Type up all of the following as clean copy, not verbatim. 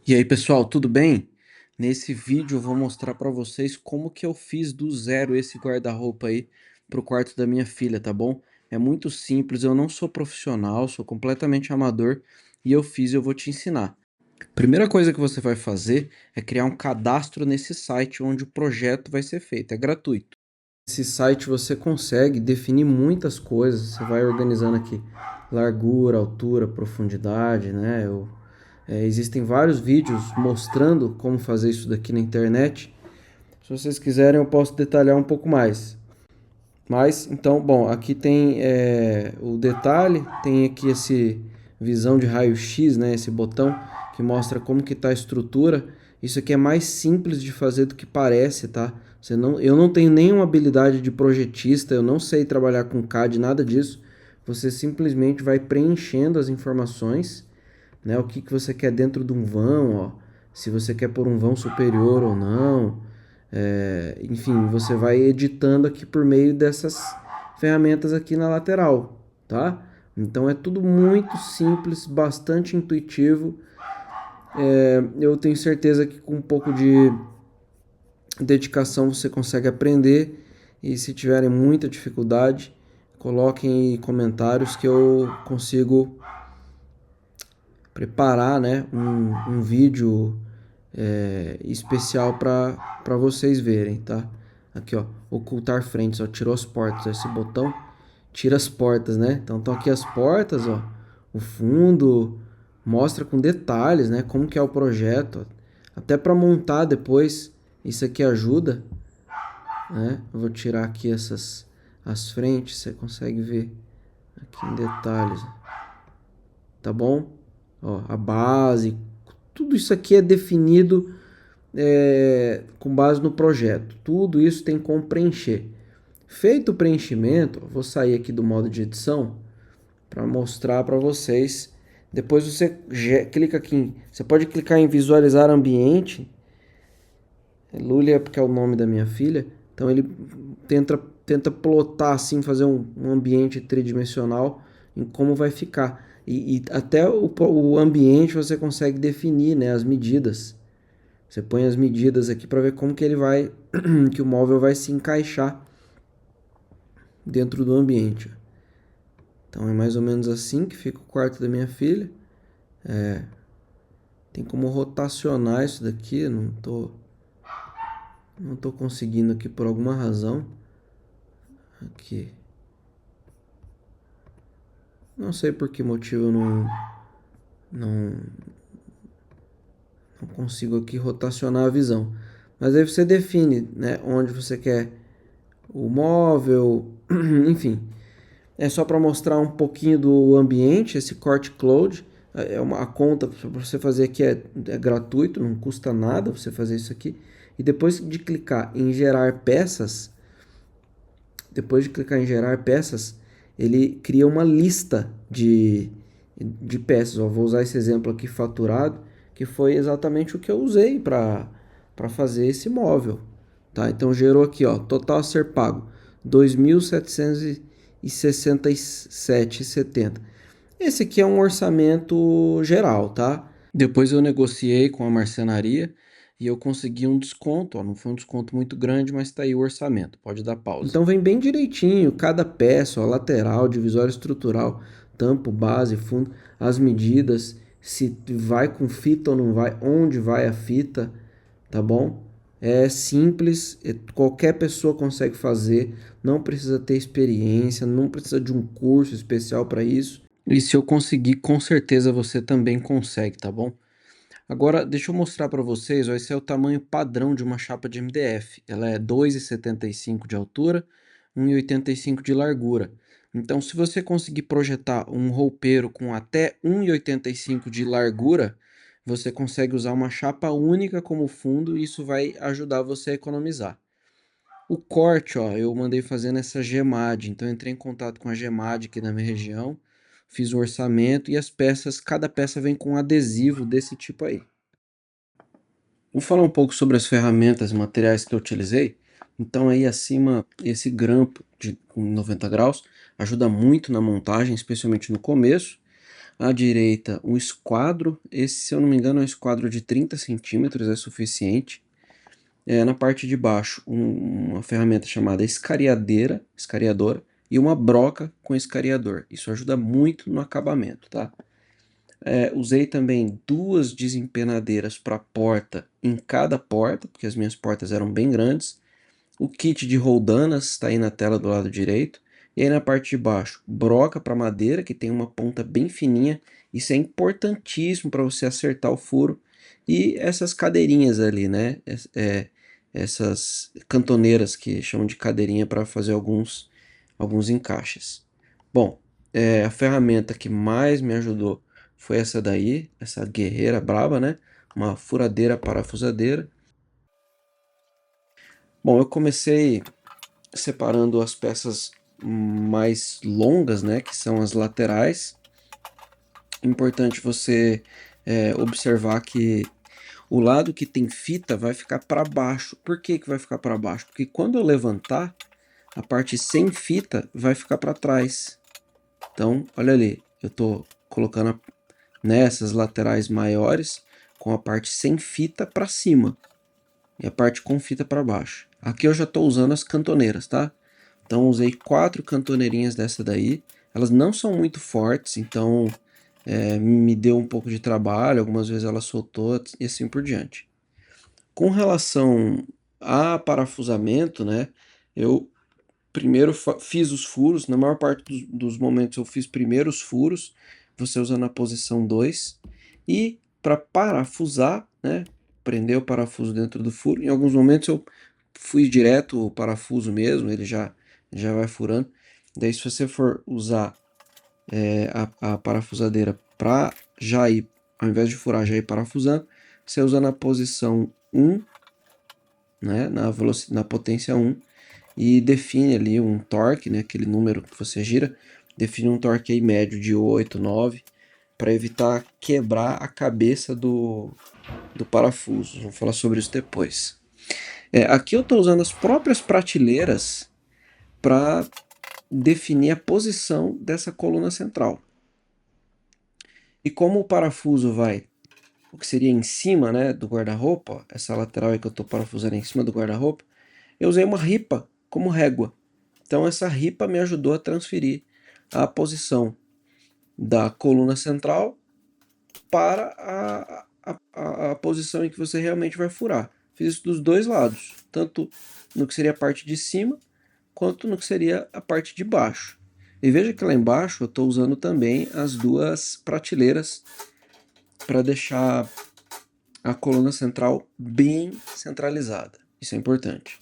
E aí pessoal, tudo bem? Nesse vídeo eu vou mostrar para vocês como que eu fiz do zero esse guarda-roupa aí pro quarto da minha filha, tá bom? É muito simples, eu não sou profissional, sou completamente amador e eu fiz e eu vou te ensinar. Primeira coisa que você vai fazer é criar um cadastro nesse site onde o projeto vai ser feito, é gratuito. Nesse site você consegue definir muitas coisas, você vai organizando aqui largura, altura, profundidade, né? Existem vários vídeos mostrando como fazer isso daqui na internet. Se vocês quiserem eu posso detalhar um pouco mais. Mas, então, bom, aqui tem o detalhe, tem aqui esse visão de raio-x, né? Esse botão que mostra como que está a estrutura. Isso aqui é mais simples de fazer do que parece, tá? Eu não tenho nenhuma habilidade de projetista, eu não sei trabalhar com CAD, nada disso. Você simplesmente vai preenchendo as informações, né? O que que você quer dentro de um vão, ó. Se você quer pôr um vão superior ou não. Enfim, você vai editando aqui por meio dessas ferramentas aqui na lateral, tá? Então é tudo muito simples, bastante intuitivo. Eu tenho certeza que com um pouco de dedicação você consegue aprender. E se tiverem muita dificuldade, coloquem aí comentários que eu consigo preparar, né, um vídeo especial para vocês verem, tá? Aqui, ó, ocultar frentes, ó, tirou as portas, esse botão tira as portas, né? Então estão aqui as portas, ó, o fundo, mostra com detalhes, né, como que é o projeto, ó. Até para montar depois, isso aqui ajuda, né? Eu vou tirar aqui as frentes, você consegue ver aqui em detalhes, tá bom? Ó, a base, tudo isso aqui é definido com base no projeto. Tudo isso tem como preencher. Feito o preenchimento, vou sair aqui do modo de edição para mostrar para vocês. Depois você clica aqui, você pode clicar em visualizar ambiente. Lulia porque é o nome da minha filha. Então ele tenta plotar assim, fazer um ambiente tridimensional em como vai ficar. E até o ambiente você consegue definir, né, as medidas. Você põe as medidas aqui para ver como que ele vai, que o móvel vai se encaixar dentro do ambiente. Então é mais ou menos assim que fica o quarto da minha filha. Tem como rotacionar isso daqui, não tô conseguindo aqui por alguma razão. Aqui. Não sei por que motivo eu não, não consigo aqui rotacionar a visão. Mas aí você define, né, onde você quer o móvel, enfim. É só para mostrar um pouquinho do ambiente, esse corte cloud. A conta para você fazer aqui é gratuito, não custa nada você fazer isso aqui. E depois de clicar em gerar peças, ele cria uma lista de peças. Ó, vou usar esse exemplo aqui faturado, que foi exatamente o que eu usei para fazer esse móvel. Tá? Então gerou aqui, ó, total a ser pago R$ 2.767,70. Esse aqui é um orçamento geral, tá? Depois eu negociei com a marcenaria e eu consegui um desconto, ó, não foi um desconto muito grande, mas tá aí o orçamento, pode dar pausa. Então vem bem direitinho, cada peça, ó, lateral, divisória estrutural, tampo, base, fundo, as medidas, se vai com fita ou não vai, onde vai a fita, tá bom? É simples, qualquer pessoa consegue fazer, não precisa ter experiência, não precisa de um curso especial para isso. E se eu conseguir, com certeza você também consegue, tá bom? Agora, deixa eu mostrar para vocês, ó, esse é o tamanho padrão de uma chapa de MDF. Ela é 2,75 de altura, 1,85 de largura. Então, se você conseguir projetar um roupeiro com até 1,85 de largura, você consegue usar uma chapa única como fundo e isso vai ajudar você a economizar. O corte, ó, eu mandei fazer nessa Gemad, então eu entrei em contato com a Gemad aqui na minha região, fiz o orçamento e as peças, cada peça vem com um adesivo desse tipo aí. Vou falar um pouco sobre as ferramentas e materiais que eu utilizei. Então aí acima, esse grampo com 90 graus ajuda muito na montagem, especialmente no começo. À direita, um esquadro. Esse, se eu não me engano, é um esquadro de 30 centímetros, é suficiente. Na parte de baixo, uma ferramenta chamada escariadora, e uma broca com escariador. Isso ajuda muito no acabamento, tá? Usei também duas desempenadeiras para porta em cada porta, porque as minhas portas eram bem grandes. O kit de roldanas está aí na tela do lado direito. E aí na parte de baixo, broca para madeira, que tem uma ponta bem fininha. Isso é importantíssimo para você acertar o furo. E essas cadeirinhas ali, né? Essas cantoneiras que chamam de cadeirinha para fazer alguns encaixes. Bom, a ferramenta que mais me ajudou foi essa daí, essa guerreira braba, né? Uma furadeira parafusadeira. Bom, eu comecei separando as peças mais longas, né, que são as laterais. Importante você observar que o lado que tem fita vai ficar para baixo. Por que que vai ficar para baixo? Porque quando eu levantar, a parte sem fita vai ficar para trás. Então, olha ali, eu estou colocando nessas laterais maiores com a parte sem fita para cima e a parte com fita para baixo. Aqui eu já estou usando as cantoneiras, tá? Então usei 4 cantoneirinhas dessa daí. Elas não são muito fortes, então me deu um pouco de trabalho. Algumas vezes ela soltou e assim por diante. Com relação a parafusamento, né? Eu primeiro fiz os furos. Na maior parte dos momentos eu fiz primeiro os furos, você usando a posição 2. E para parafusar, né? Prender o parafuso dentro do furo. Em alguns momentos eu fui direto o parafuso mesmo, ele já vai furando. Daí se você for usar a parafusadeira para já ir, ao invés de furar, já ir parafusando, você usa na posição 1, né, na potência 1, e define ali um torque, né, aquele número que você gira, define um torque aí médio de 8, 9, para evitar quebrar a cabeça do parafuso. Vamos falar sobre isso depois. Aqui eu estou usando as próprias prateleiras para definir a posição dessa coluna central. E como o parafuso vai, o que seria em cima, né, do guarda-roupa, essa lateral aí que eu estou parafusando em cima do guarda-roupa, eu usei uma ripa como régua. Então essa ripa me ajudou a transferir a posição da coluna central para a posição em que você realmente vai furar. Fiz isso dos dois lados, tanto no que seria a parte de cima, quanto no que seria a parte de baixo. E veja que lá embaixo eu estou usando também as duas prateleiras para deixar a coluna central bem centralizada. Isso é importante.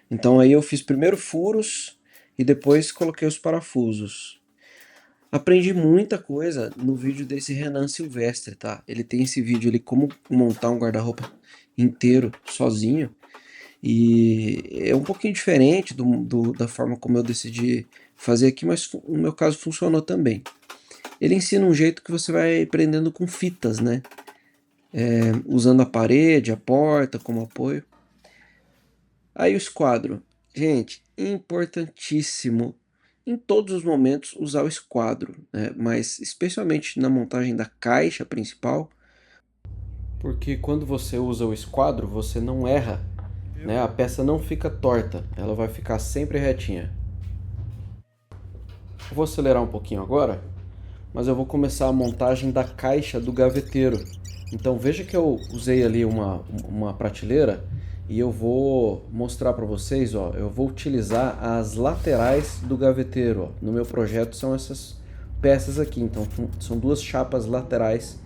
Então aí eu fiz primeiro furos e depois coloquei os parafusos. Aprendi muita coisa no vídeo desse Renan Silvestre, tá? Ele tem esse vídeo ali, como montar um guarda-roupa inteiro sozinho. E é um pouquinho diferente da forma como eu decidi fazer aqui, mas no meu caso funcionou também. Ele ensina um jeito que você vai prendendo com fitas, né? Usando a parede, a porta como apoio. Aí o esquadro. Gente, importantíssimo em todos os momentos usar o esquadro, né? Mas especialmente na montagem da caixa principal, porque quando você usa o esquadro, você não erra, né? A peça não fica torta, ela vai ficar sempre retinha. Vou acelerar um pouquinho agora, mas eu vou começar a montagem da caixa do gaveteiro. Então veja que eu usei ali uma prateleira e eu vou mostrar para vocês, ó, eu vou utilizar as laterais do gaveteiro. Ó. No meu projeto são essas peças aqui, então são duas chapas laterais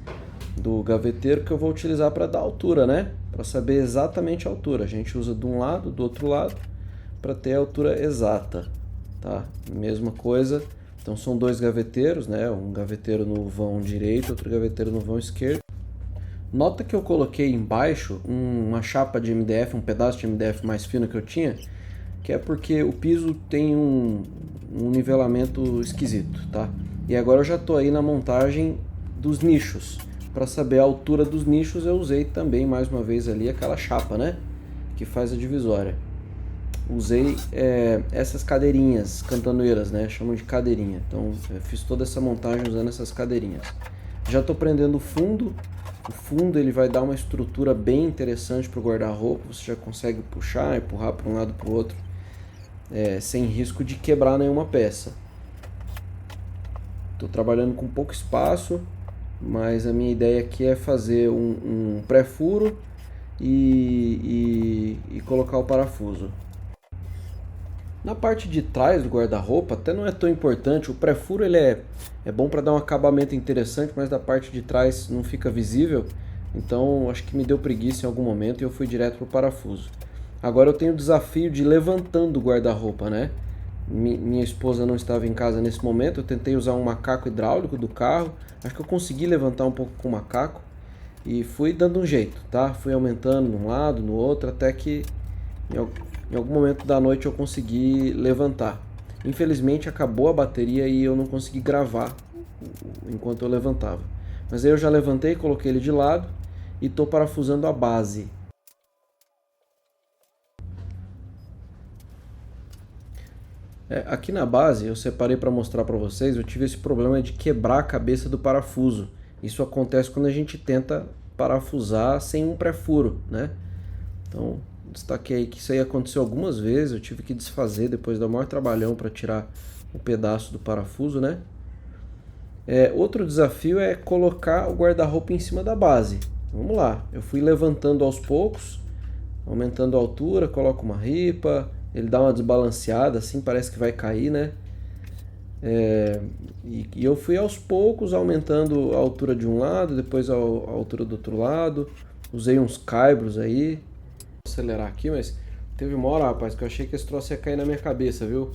do gaveteiro que eu vou utilizar para dar altura, né? Para saber exatamente a altura. A gente usa de um lado, do outro lado, para ter a altura exata, tá? Mesma coisa. Então são dois gaveteiros, né? Um gaveteiro no vão direito, outro gaveteiro no vão esquerdo. Nota que eu coloquei embaixo uma chapa de MDF, um pedaço de MDF mais fino que eu tinha, que é porque o piso tem um nivelamento esquisito, tá? E agora eu já estou aí na montagem dos nichos. Para saber a altura dos nichos eu usei também mais uma vez ali aquela chapa, né? Que faz a divisória. usei essas cadeirinhas cantoneras, né? Chamam de cadeirinha. Então eu fiz toda essa montagem usando essas cadeirinhas. Já estou prendendo o fundo. O fundo ele vai dar uma estrutura bem interessante para o guarda-roupa. Você já consegue puxar, empurrar para um lado para o outro, sem risco de quebrar nenhuma peça. Estou trabalhando com pouco espaço, mas a minha ideia aqui é fazer um pré-furo e colocar o parafuso. Na parte de trás do guarda-roupa até não é tão importante, o pré-furo ele é bom para dar um acabamento interessante, mas da parte de trás não fica visível, então acho que me deu preguiça em algum momento e eu fui direto para o parafuso. Agora eu tenho o desafio de ir levantando o guarda-roupa, né? Minha esposa não estava em casa nesse momento, eu tentei usar um macaco hidráulico do carro, acho que eu consegui levantar um pouco com o macaco e fui dando um jeito, tá? Fui aumentando de um lado, no outro, até que em algum momento da noite eu consegui levantar. Infelizmente acabou a bateria e eu não consegui gravar enquanto eu levantava. Mas aí eu já levantei, coloquei ele de lado e estou parafusando a base. Aqui na base eu separei para mostrar para vocês, eu tive esse problema de quebrar a cabeça do parafuso. Isso acontece quando a gente tenta parafusar sem um pré-furo, né? Então destaquei aí que isso aí aconteceu algumas vezes, eu tive que desfazer depois do maior trabalhão para tirar um pedaço do parafuso, né? Outro desafio é colocar o guarda-roupa em cima da base. Vamos lá, eu fui levantando aos poucos, aumentando a altura, coloco uma ripa, ele dá uma desbalanceada assim, parece que vai cair, né? E eu fui aos poucos aumentando a altura de um lado, depois a altura do outro lado, usei uns caibros aí. Vou acelerar aqui, mas teve uma hora, rapaz, que eu achei que esse troço ia cair na minha cabeça, viu?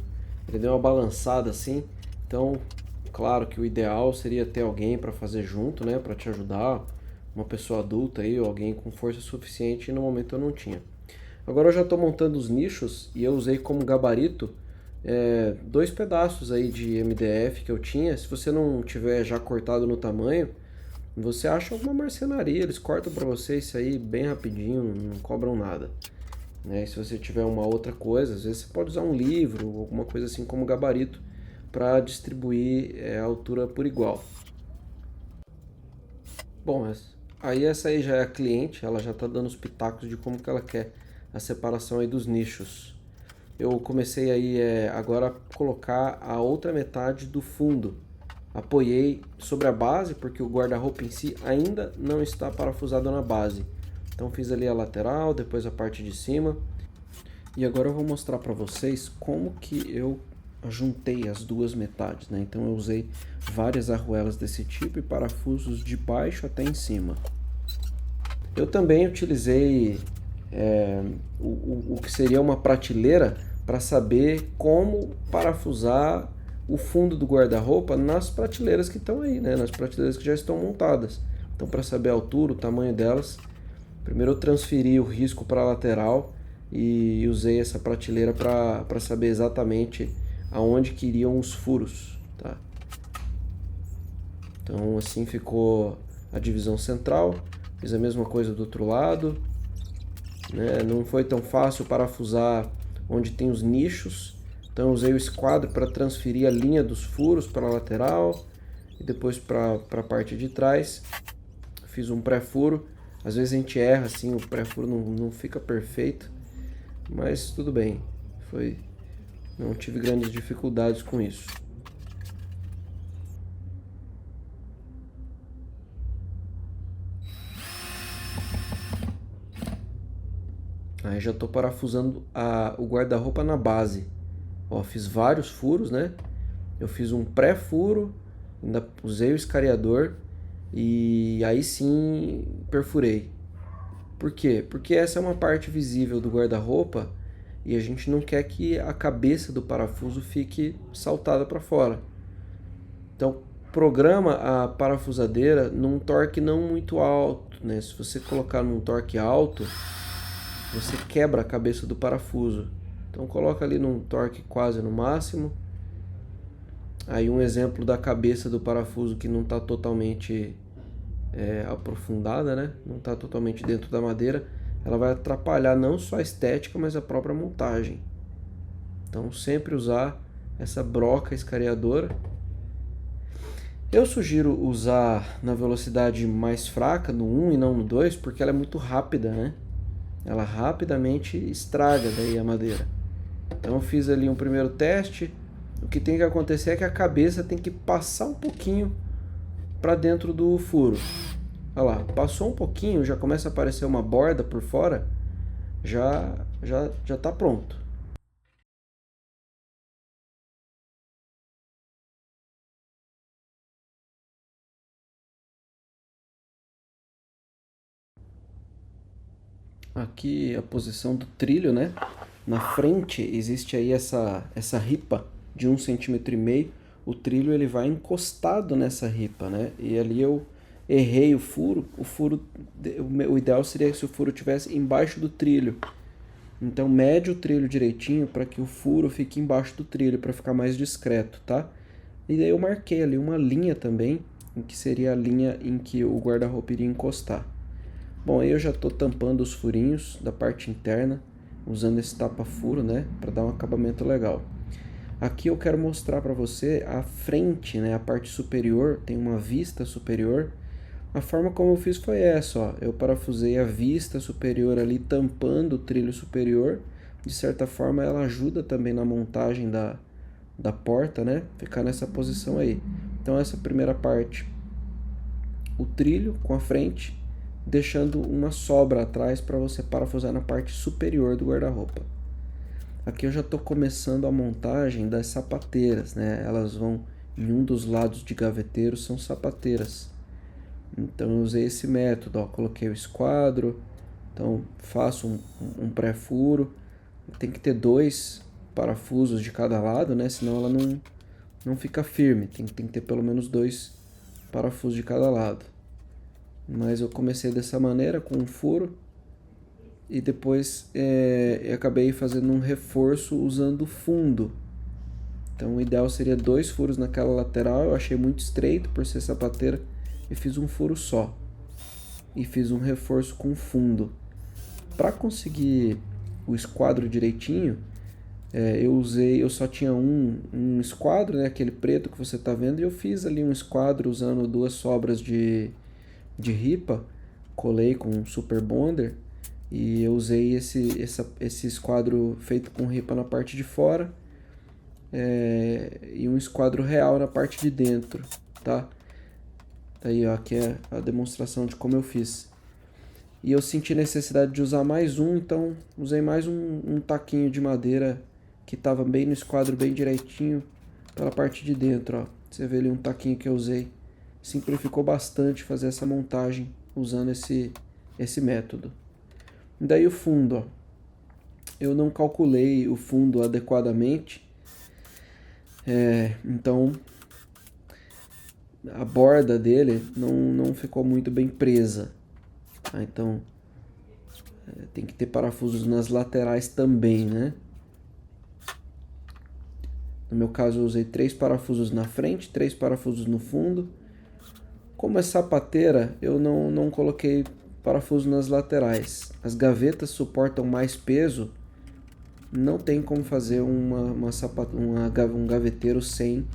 Ele deu uma balançada assim, então, claro que o ideal seria ter alguém para fazer junto, né, para te ajudar, uma pessoa adulta aí, ou alguém com força suficiente, e no momento eu não tinha. Agora eu já estou montando os nichos e eu usei como gabarito 2 pedaços aí de MDF que eu tinha. Se você não tiver já cortado no tamanho, você acha alguma marcenaria, eles cortam para você isso aí bem rapidinho, não cobram nada. Né? E se você tiver uma outra coisa, às vezes você pode usar um livro, alguma coisa assim como gabarito, para distribuir a altura por igual. Bom, aí essa aí já é a cliente, ela já está dando os pitacos de como que ela quer a separação aí dos nichos. Eu comecei aí agora a colocar a outra metade do fundo. Apoiei sobre a base, porque o guarda-roupa em si ainda não está parafusado na base. Então fiz ali a lateral, depois a parte de cima. E agora eu vou mostrar para vocês como que eu juntei as duas metades, né? Então eu usei várias arruelas desse tipo e parafusos de baixo até em cima. Eu também utilizei o que seria uma prateleira para saber como parafusar o fundo do guarda-roupa nas prateleiras que estão aí, né? Nas prateleiras que já estão montadas. Então, para saber a altura, o tamanho delas, primeiro eu transferi o risco para a lateral e usei essa prateleira para saber exatamente aonde que iriam os furos, tá? Então assim ficou a divisão central. Fiz a mesma coisa do outro lado, né? Não foi tão fácil parafusar onde tem os nichos, então eu usei o esquadro para transferir a linha dos furos para a lateral e depois para a parte de trás. Fiz um pré-furo. Às vezes a gente erra assim, o pré-furo não fica perfeito, mas tudo bem, não tive grandes dificuldades com isso. Aí já estou parafusando o guarda-roupa na base. Ó, fiz vários furos, né? Eu fiz um pré-furo, ainda usei o escariador e aí sim perfurei. Por quê? Porque essa é uma parte visível do guarda-roupa e a gente não quer que a cabeça do parafuso fique saltada para fora. Então, programa a parafusadeira num torque não muito alto, né? Se você colocar num torque alto, você quebra a cabeça do parafuso. Então coloca ali num torque quase no máximo. Aí um exemplo da cabeça do parafuso que não está totalmente aprofundada, né? Não está totalmente dentro da madeira. Ela vai atrapalhar não só a estética, mas a própria montagem. Então sempre usar essa broca escariadora. Eu sugiro usar na velocidade mais fraca, no 1 e não no 2, porque ela é muito rápida, né? Ela rapidamente estraga daí a madeira. Então eu fiz ali um primeiro teste. O que tem que acontecer é que a cabeça tem que passar um pouquinho para dentro do furo. Olha lá, passou um pouquinho, já começa a aparecer uma borda por fora, já tá pronto. Aqui a posição do trilho, né? Na frente existe aí essa ripa de 1,5 cm. O trilho ele vai encostado nessa ripa, né? E ali eu errei o furo. O ideal seria se o furo tivesse embaixo do trilho. Então mede o trilho direitinho para que o furo fique embaixo do trilho, para ficar mais discreto, tá? E daí eu marquei ali uma linha também, em que seria a linha em que o guarda-roupa iria encostar. Bom, aí eu já estou tampando os furinhos da parte interna, usando esse tapa-furo, né, para dar um acabamento legal. Aqui eu quero mostrar para você a frente, né, a parte superior, tem uma vista superior. A forma como eu fiz foi essa, ó. Eu parafusei a vista superior ali, tampando o trilho superior. De certa forma ela ajuda também na montagem da porta, né, ficar nessa posição aí. Então essa primeira parte, o trilho com a frente, deixando uma sobra atrás para você parafusar na parte superior do guarda-roupa. Aqui eu já estou começando a montagem das sapateiras, né? Elas vão em um dos lados de gaveteiro, são sapateiras. Então eu usei esse método, ó, coloquei o esquadro, então faço um pré-furo, tem que ter 2 parafusos de cada lado, né? Senão ela não fica firme, tem que ter pelo menos 2 parafusos de cada lado. Mas eu comecei dessa maneira, com um furo, e depois eu acabei fazendo um reforço usando fundo. Então o ideal seria 2 furos naquela lateral, eu achei muito estreito por ser sapateira, e fiz um furo só. E fiz um reforço com fundo. Para conseguir o esquadro direitinho, eu só tinha um esquadro, né, aquele preto que você está vendo, e eu fiz ali um esquadro usando 2 sobras de ripa, colei com um super bonder e eu usei esse esquadro feito com ripa na parte de fora, e um esquadro real na parte de dentro, tá? Aí ó, aqui é a demonstração de como eu fiz. E eu senti necessidade de usar mais um, então usei mais um taquinho de madeira que estava bem no esquadro, bem direitinho, pela parte de dentro, ó. Você vê ali um taquinho que eu usei. Simplificou bastante fazer essa montagem usando esse método. Daí o fundo, ó. Eu não calculei o fundo adequadamente, então a borda dele não ficou muito bem presa. Tá? Então tem que ter parafusos nas laterais também, né? No meu caso eu usei 3 parafusos na frente, 3 parafusos no fundo. Como é sapateira, eu não coloquei parafuso nas laterais. As gavetas suportam mais peso, não tem como fazer um gaveteiro sem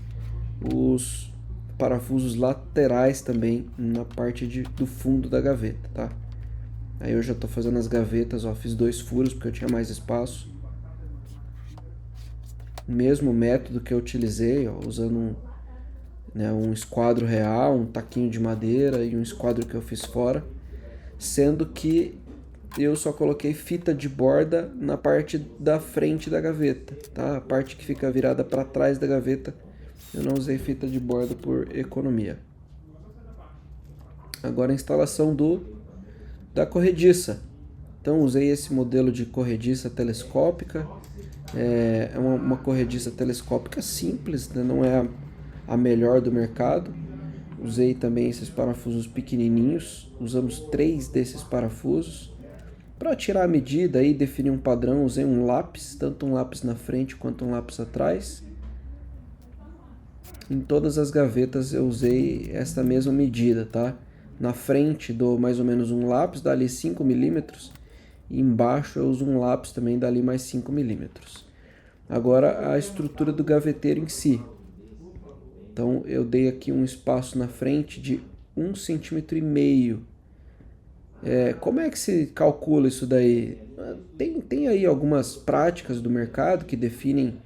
os parafusos laterais também na parte do fundo da gaveta, tá? Aí eu já tô fazendo as gavetas, ó, fiz 2 furos porque eu tinha mais espaço. O mesmo método que eu utilizei, ó, usando um esquadro real, um taquinho de madeira e um esquadro que eu fiz fora, sendo que eu só coloquei fita de borda na parte da frente da gaveta, tá? A parte que fica virada para trás da gaveta, eu não usei fita de borda por economia. Agora a instalação da corrediça. Então usei esse modelo de corrediça telescópica. É uma corrediça telescópica simples, né? Não é a melhor do mercado. Usei também esses parafusos pequenininhos. Usamos 3 desses parafusos. Para tirar a medida e definir um padrão, usei um lápis, tanto um lápis na frente quanto um lápis atrás. Em todas as gavetas eu usei esta mesma medida, tá? Na frente dou mais ou menos um lápis, dali 5 milímetros. E embaixo eu uso um lápis também, dali mais 5 milímetros. Agora a estrutura do gaveteiro em si. Então eu dei aqui um espaço na frente de 1,5 cm. Como é que se calcula isso daí? Tem aí algumas práticas do mercado que definem,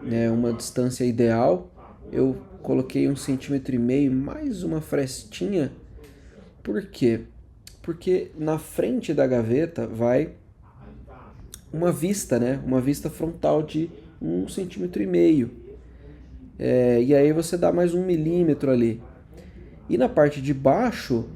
né, uma distância ideal. Eu coloquei 1,5 cm mais uma frestinha. Por quê? Porque na frente da gaveta vai uma vista, né? Uma vista frontal de 1,5 cm. E aí você dá mais 1 milímetro ali. E na parte de baixo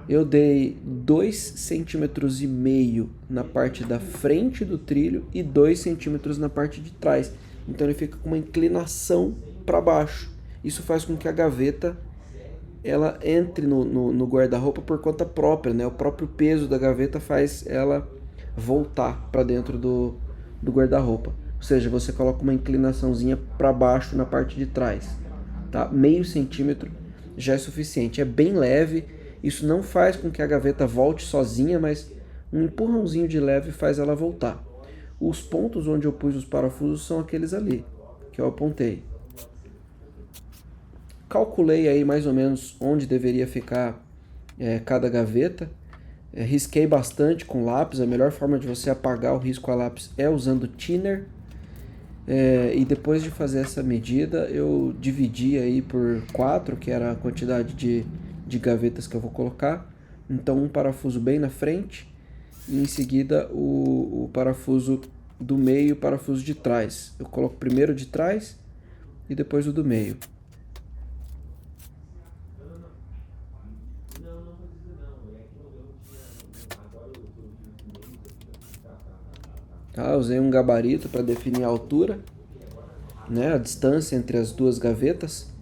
eu dei 2,5 cm na parte da frente do trilho e 2 centímetros na parte de trás. Então ele fica com uma inclinação para baixo. Isso faz com que a gaveta ela entre no guarda-roupa por conta própria, né? O próprio peso da gaveta faz ela voltar para dentro do guarda-roupa. Ou seja, você coloca uma inclinaçãozinha para baixo na parte de trás, tá? Meio centímetro já é suficiente. É bem leve. Isso não faz com que a gaveta volte sozinha, mas um empurrãozinho de leve faz ela voltar. Os pontos onde eu pus os parafusos são aqueles ali que eu apontei. Calculei aí mais ou menos onde deveria ficar cada gaveta. Risquei bastante com lápis. A melhor forma de você apagar o risco a lápis é usando thinner. E depois de fazer essa medida, eu dividi aí por 4, que era a quantidade de gavetas que eu vou colocar. Então um parafuso bem na frente e em seguida o parafuso do meio e o parafuso de trás. Eu coloco primeiro o de trás e depois o do meio. Tá, usei um gabarito para definir a altura, né, a distância entre as duas gavetas,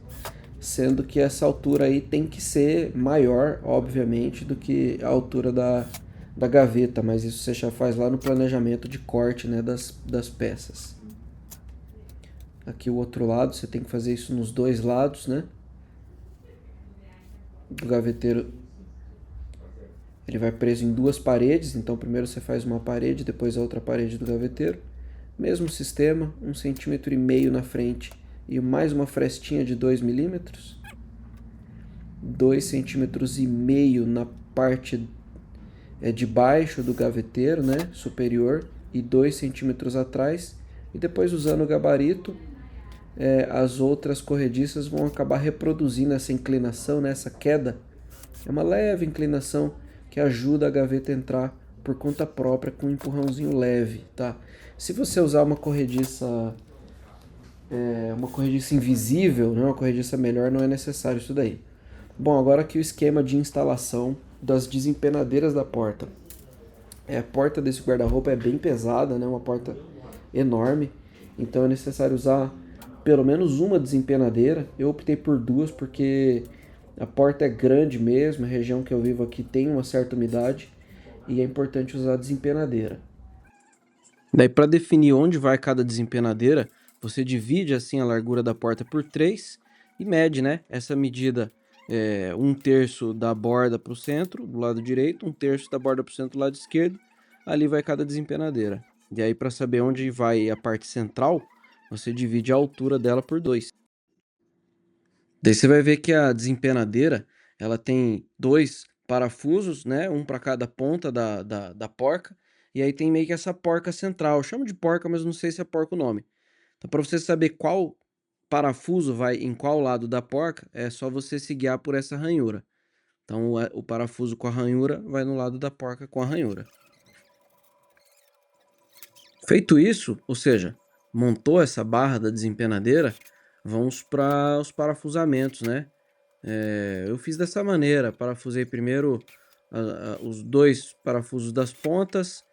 sendo que essa altura aí tem que ser maior, obviamente, do que a altura da gaveta, mas isso você já faz lá no planejamento de corte, né, das peças. Aqui o outro lado, você tem que fazer isso nos dois lados, né? O gaveteiro ele vai preso em duas paredes, então primeiro você faz uma parede, depois a outra parede do gaveteiro. Mesmo sistema, 1,5 cm na frente e mais uma frestinha de 2 milímetros. 2,5 cm na parte de baixo do gaveteiro, né, superior, e 2 centímetros atrás. E depois, usando o gabarito, as outras corrediças vão acabar reproduzindo essa inclinação, né, essa queda. É uma leve inclinação que ajuda a gaveta a entrar por conta própria com um empurrãozinho leve, tá? Se você usar uma corrediça invisível, né, uma corrediça melhor, não é necessário isso daí. Bom, agora aqui o esquema de instalação das desempenadeiras da porta. A porta desse guarda-roupa é bem pesada, né, uma porta enorme, então é necessário usar pelo menos uma desempenadeira. Eu optei por duas porque a porta é grande mesmo, a região que eu vivo aqui tem uma certa umidade e é importante usar a desempenadeira. Daí, para definir onde vai cada desempenadeira, você divide assim a largura da porta por 3 e mede, né? Essa medida é 1/3 da borda para o centro, do lado direito, 1/3 da borda para o centro, do lado esquerdo. Ali vai cada desempenadeira. E aí, para saber onde vai a parte central, você divide a altura dela por 2. Daí você vai ver que a desempenadeira, ela tem dois parafusos, né? Um para cada ponta da porca. E aí tem meio que essa porca central. Eu chamo de porca, mas não sei se é porca o nome. Então, para você saber qual parafuso vai em qual lado da porca, é só você se guiar por essa ranhura. Então, o parafuso com a ranhura vai no lado da porca com a ranhura. Feito isso, ou seja, montou essa barra da desempenadeira, vamos para os parafusamentos, né? Eu fiz dessa maneira, parafusei primeiro os dois parafusos das pontas,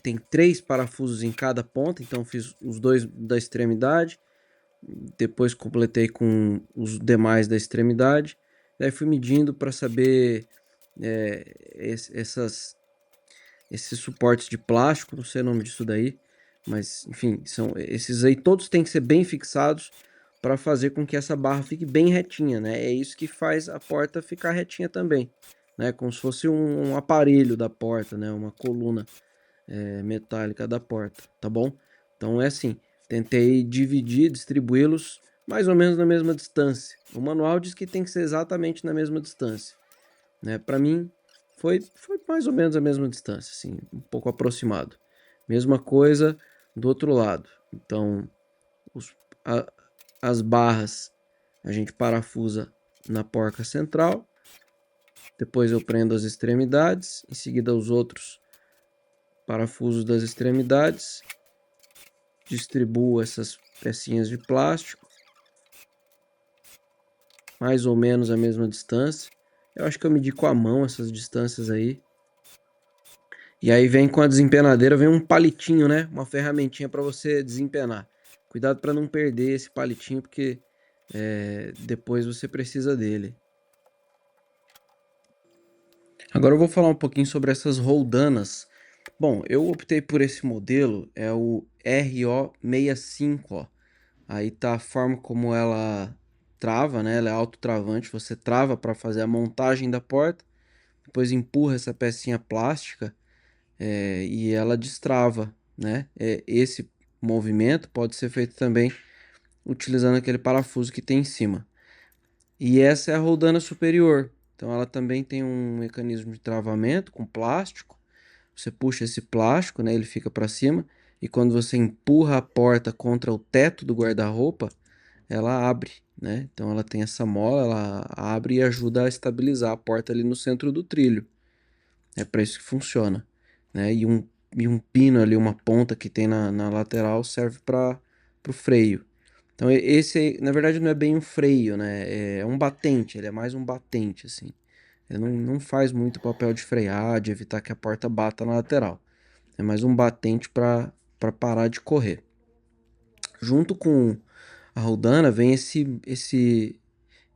tem 3 parafusos em cada ponta, então fiz os dois da extremidade, depois completei com os demais da extremidade, daí fui medindo para saber esses suportes de plástico, não sei o nome disso daí, mas enfim, são esses aí, todos têm que ser bem fixados para fazer com que essa barra fique bem retinha, né? É isso que faz a porta ficar retinha também, né? Como se fosse um aparelho da porta, né? Uma coluna metálica da porta, tá bom? Então é assim, tentei distribuí-los mais ou menos na mesma distância. O manual diz que tem que ser exatamente na mesma distância, né? Para mim foi mais ou menos a mesma distância, assim, um pouco aproximado. Mesma coisa do outro lado. Então, a, as barras a gente parafusa na porca central, depois eu prendo as extremidades, em seguida os outros parafusos das extremidades, distribuo essas pecinhas de plástico, mais ou menos a mesma distância. Eu acho que eu medi com a mão essas distâncias aí. E aí vem com a desempenadeira, vem um palitinho, né? Uma ferramentinha para você desempenar. Cuidado para não perder esse palitinho, porque depois você precisa dele. Agora eu vou falar um pouquinho sobre essas roldanas. Bom, eu optei por esse modelo, é o RO65, ó. Aí tá a forma como ela trava, né? Ela é autotravante, você trava para fazer a montagem da porta, depois empurra essa pecinha plástica e ela destrava, né? Esse movimento pode ser feito também utilizando aquele parafuso que tem em cima. E essa é a roldana superior. Então ela também tem um mecanismo de travamento com plástico. Você puxa esse plástico, né? Ele fica para cima. E quando você empurra a porta contra o teto do guarda-roupa, ela abre, né? Então ela tem essa mola, ela abre e ajuda a estabilizar a porta ali no centro do trilho. É para isso que funciona, né? E um pino ali, uma ponta que tem na lateral serve para o freio. Então esse aí, na verdade não é bem um freio, né? É um batente, ele é mais um batente assim. Ele não faz muito papel de frear, de evitar que a porta bata na lateral. É mais um batente para parar de correr. Junto com a roldana vem esse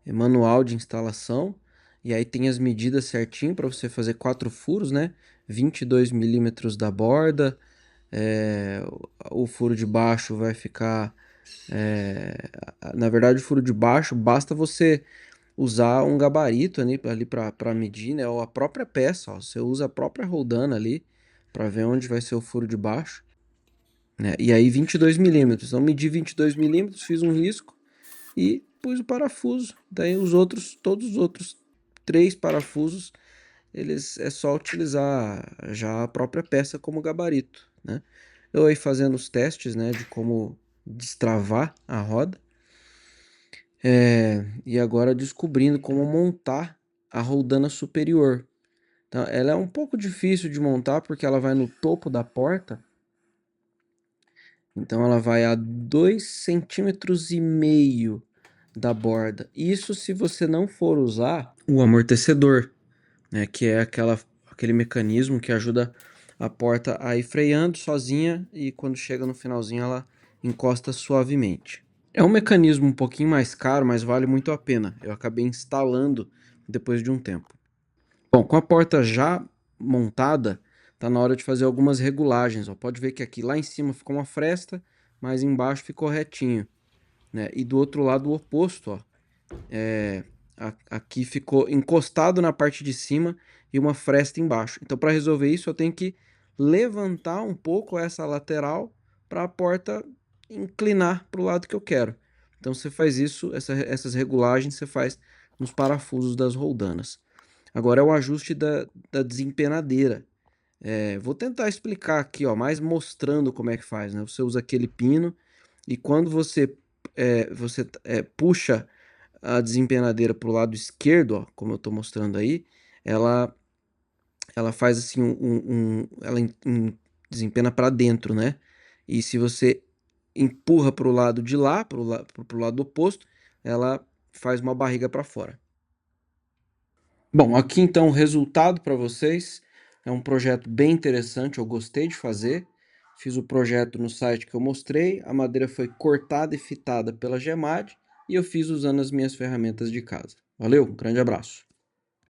manual de instalação, e aí tem as medidas certinho para você fazer 4 furos, né? 22 milímetros da borda, o furo de baixo vai ficar. Na verdade, o furo de baixo basta você usar um gabarito ali para medir, né? Ou a própria peça, ó. Você usa a própria roldana ali para ver onde vai ser o furo de baixo, né? E aí 22 milímetros. Então medi 22 milímetros, fiz um risco e pus o parafuso. Daí todos os outros 3 parafusos, eles é só utilizar já a própria peça como gabarito, né? Eu aí fazendo os testes, né, de como destravar a roda, e agora descobrindo como montar a roldana superior. Então, ela é um pouco difícil de montar porque ela vai no topo da porta, então ela vai a 2,5 cm da borda. Isso se você não for usar o amortecedor, né, que é aquele mecanismo que ajuda a porta a ir freando sozinha e quando chega no finalzinho ela encosta suavemente. É um mecanismo um pouquinho mais caro, mas vale muito a pena. Eu acabei instalando depois de um tempo. Bom, com a porta já montada, tá na hora de fazer algumas regulagens. Ó. Pode ver que aqui lá em cima ficou uma fresta, mas embaixo ficou retinho, né? E do outro lado o oposto, ó. Aqui ficou encostado na parte de cima e uma fresta embaixo. Então, para resolver isso, eu tenho que levantar um pouco essa lateral para a porta inclinar para o lado que eu quero. Então, você faz isso, essas regulagens você faz nos parafusos das roldanas. Agora é o ajuste da desempenadeira. Vou tentar explicar aqui, ó, mais mostrando como é que faz, né? Você usa aquele pino e quando você puxa a desempenadeira para o lado esquerdo, ó, como eu estou mostrando aí, ela, ela faz assim ela desempena para dentro, né? E se você empurra para o lado de lá, pro lado oposto, ela faz uma barriga para fora. Bom, aqui então o resultado para vocês é um projeto bem interessante, eu gostei de fazer. Fiz o projeto no site que eu mostrei, a madeira foi cortada e fitada pela Gemad e eu fiz usando as minhas ferramentas de casa. Valeu, um grande abraço.